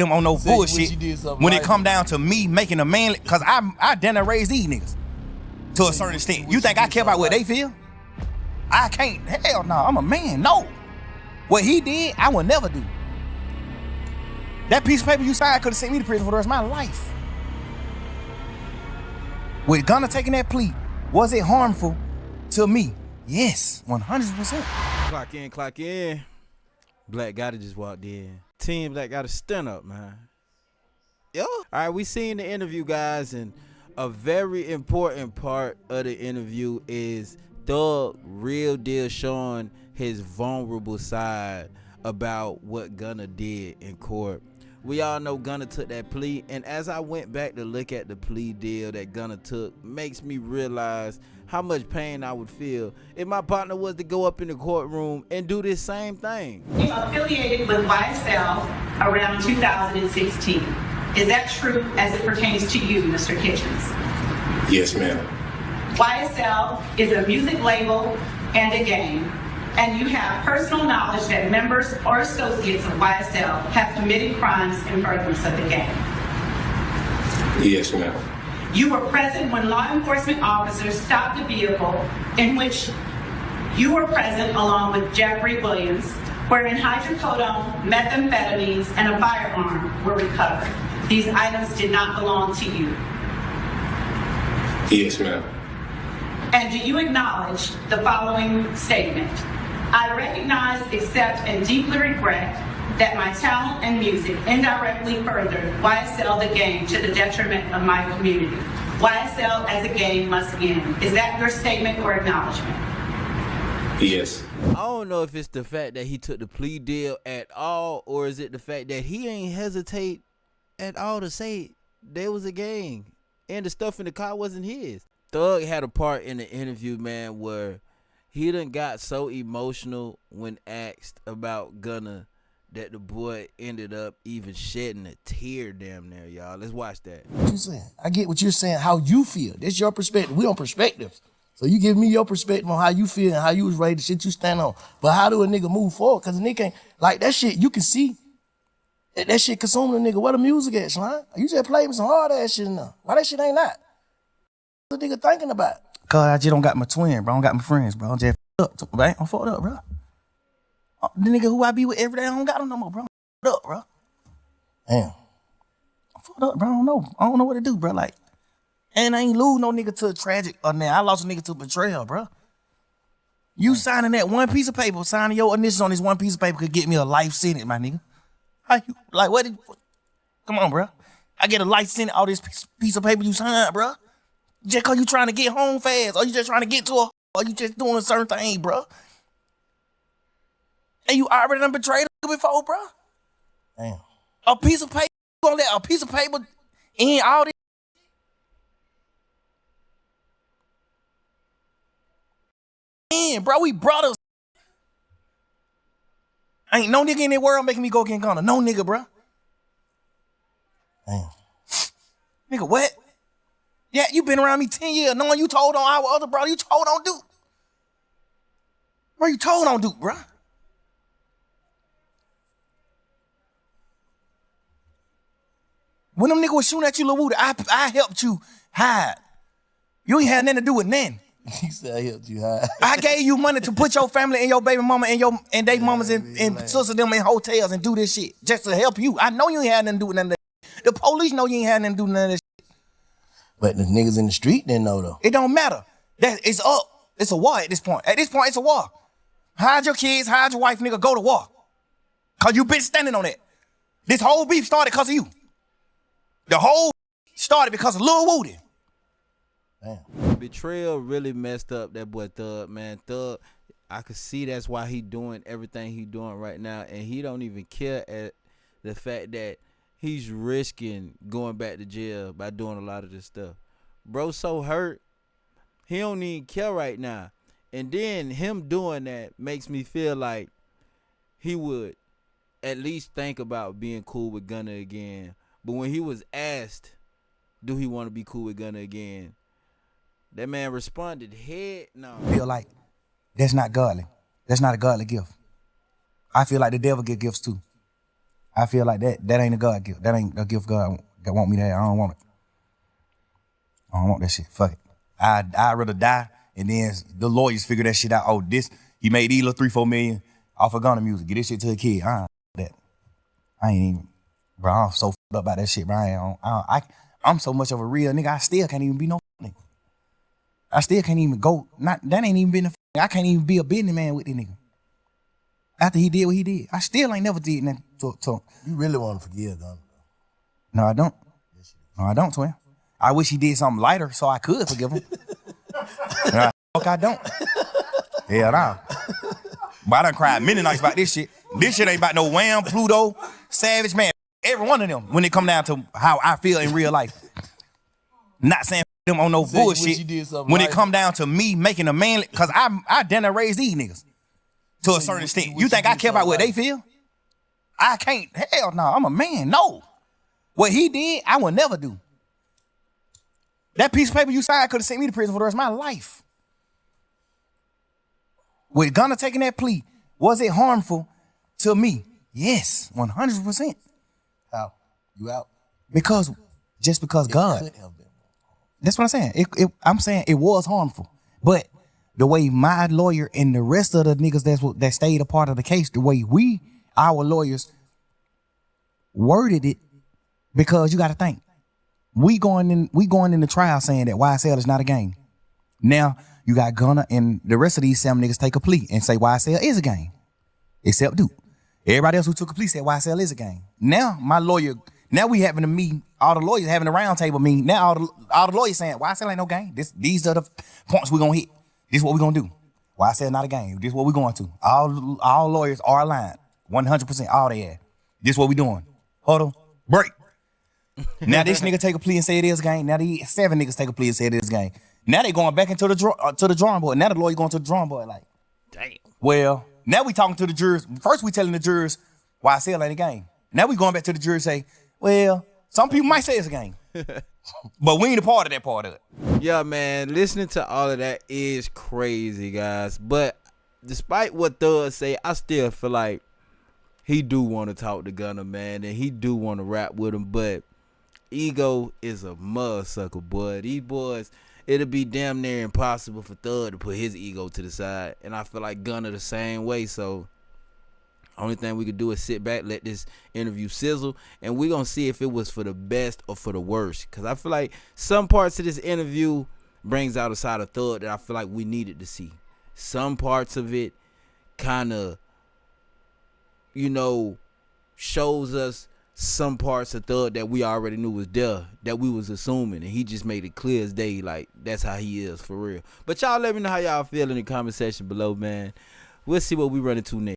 them on no Say you wish bullshit you did something when right. it come down to me making a man, cause I done raised these niggas to a certain extent. You think I care about what they feel? I can't. Hell no, I'm a man. No, what he did, I would never do. That piece of paper you signed could have sent me to prison for the rest of my life. With Gunna taking that plea, was it harmful to me? Yes, 100%. Clock in, clock in. Black Gotta just walked in. Team Black Gotta stand up, man. Yo. All right, we seen the interview, guys, and a very important part of the interview is Thug real deal showing his vulnerable side about what Gunna did in court. We all know Gunna took that plea, and as I went back to look at the plea deal that Gunna took, makes me realize how much pain I would feel if my partner was to go up in the courtroom and do this same thing. You affiliated with YSL around 2016. Is that true as it pertains to you, Mr. Kitchens? Yes, ma'am. YSL is a music label and a gang, and you have personal knowledge that members or associates of YSL have committed crimes in furtherance of the gang. Yes, ma'am. You were present when law enforcement officers stopped the vehicle in which you were present along with Jeffrey Williams, wherein hydrocodone, methamphetamines, and a firearm were recovered. These items did not belong to you. Yes, ma'am. And do you acknowledge the following statement? I recognize, accept, and deeply regret that my talent and music indirectly furthered YSL the gang to the detriment of my community. YSL as a gang must end. Is that your statement or acknowledgement? Yes. I don't know if it's the fact that he took the plea deal at all, or is it the fact that he ain't hesitate at all to say there was a gang and the stuff in the car wasn't his. Thug had a part in the interview, man, where he done got so emotional when asked about Gunna that the boy ended up even shedding a tear damn near, y'all. Let's watch that. What you saying? I get what you're saying, how you feel. That's your perspective. We on perspectives. So you give me your perspective on how you feel and how you was raised, the shit you stand on. But how do a nigga move forward? Because a nigga ain't, like that shit, you can see that shit consuming a nigga. Where the music at, Slime? You just played me some hard ass shit now. Why that shit ain't that? What the nigga thinking about? Cause I just don't got my twin, bro. I don't got my friends, bro. I'm just fucked up, right? I'm fucked up, bro. The nigga who I be with every day, I don't got him no more, bro. I'm fucked up, bro. Damn. I'm fucked up, bro. I don't know what to do, bro. Like, and I ain't lose no nigga to a tragic or now. I lost a nigga to betrayal, bro. You signing that one piece of paper, signing your initials on this one piece of paper could get me a life sentence, my nigga. How you, like, what did, come on, bro. I get a life sentence all this piece of paper you signed, bro. Just cause you trying to get home fast, or you just trying to get to a, or you just doing a certain thing, bro. And you already done betrayed a nigga before, bro. Damn. A piece of paper, you gonna let a piece of paper in all this? Man, bro, we brothers. Ain't no nigga in the world making me go get Gunna. No nigga, bro. Damn. Nigga, what? Yeah, you been around me 10 years knowing you told on our other brother, you told on Duke. Bro, you told on Duke, bro. When them niggas was shooting at you, Lil Woody, I helped you hide. You ain't had nothing to do with nothing. He said I helped you hide. I gave you money to put your family and your baby mama and they mamas and sisters them in hotels and do this shit just to help you. I know you ain't had nothing to do with none of that. The police know you ain't had nothing to do with none of that shit. But the niggas in the street didn't know though. It don't matter. That it's up. It's a war at this point. At this point, it's a war. Hide your kids, hide your wife, nigga, go to war. Cause you been standing on that. This whole beef started because of you. The whole started because of Lil Woody. Damn. Betrayal really messed up that boy Thug, man. Thug, I could see that's why he doing everything he doing right now, and he don't even care at the fact that he's risking going back to jail by doing a lot of this stuff. Bro so hurt, he don't even care right now. And then him doing that makes me feel like he would at least think about being cool with Gunna again. But when he was asked, do he want to be cool with Gunna again, that man responded, head no. I feel like that's not godly. That's not a godly gift. I feel like the devil get gifts too. I feel like that ain't a God gift. That ain't a gift God want me to have. I don't want it. I don't want that shit. Fuck it. I'd rather die and then the lawyers figure that shit out. Oh, he made these little $3-4 million off of Gunna music. Get this shit to a kid. That. I ain't even, bro. I'm so fucked up about that shit, bro. I'm so much of a real nigga. I still can't even be no nigga. I still can't even go. That ain't even been I can't even be a businessman with this nigga. After he did what he did, I still ain't never did nothing to him. You really want to forgive Gunna? No, I don't. No, I don't, twin. I wish he did something lighter so I could forgive him. Nah, fuck, I don't. Hell nah. But I done cried many nights about this shit. This shit ain't about no Wham, Pluto, Savage, man. Every one of them when it come down to how I feel in real life. Not saying them on no bullshit. When it come down to me making a man, cause I done raised these niggas to a certain extent. You think I care about what they feel? I can't. Hell no, I'm a man. No. What he did, I would never do. That piece of paper you signed could have sent me to prison for the rest of my life. With Gunna taking that plea, was it harmful to me? Yes, 100%. How? You out? Because God. That's what I'm saying. I'm saying it was harmful. But the way my lawyer and the rest of the niggas that stayed a part of the case, the way our lawyers worded it, because you got to think, we going in the trial saying that YSL is not a gang. Now you got Gunna and the rest of these 7 niggas take a plea and say YSL is a gang, except Duke. Everybody else who took a plea said YSL is a gang. Now my lawyer, now we having a meeting, all the lawyers having a round table meeting. Now all the lawyers saying YSL ain't no gang. These are the points we gonna hit. This is what we gonna do. YSL not a gang. This is what we going to. All lawyers are aligned, 100%. All they have. This is what we doing. Huddle, break. Now this nigga take a plea and say it is a gang. Now these 7 niggas take a plea and say it is a gang. Now they going back into the drawing board. Now the lawyer going to the drawing board like, damn. Well, now we talking to the jurors. First we telling the jurors YSL ain't a gang. Now we going back to the jurors and say, well, some people might say it's a gang. But we ain't a part of that part of it. Yeah, man, listening to all of that is crazy, guys. But despite what Thug say, I still feel like he do want to talk to Gunna, man, and he do want to rap with him, but ego is a mudsucker, boy. These boys, it'll be damn near impossible for Thug to put his ego to the side, and I feel like Gunna the same way, so only thing we could do is sit back, let this interview sizzle, and we're going to see if it was for the best or for the worst, because I feel like some parts of this interview brings out a side of Thug that I feel like we needed to see. Some parts of it kind of, shows us some parts of Thug that we already knew was there, that we was assuming, and he just made it clear as day, like, that's how he is, for real. But y'all let me know how y'all feel in the comment section below, man. We'll see what we run into next.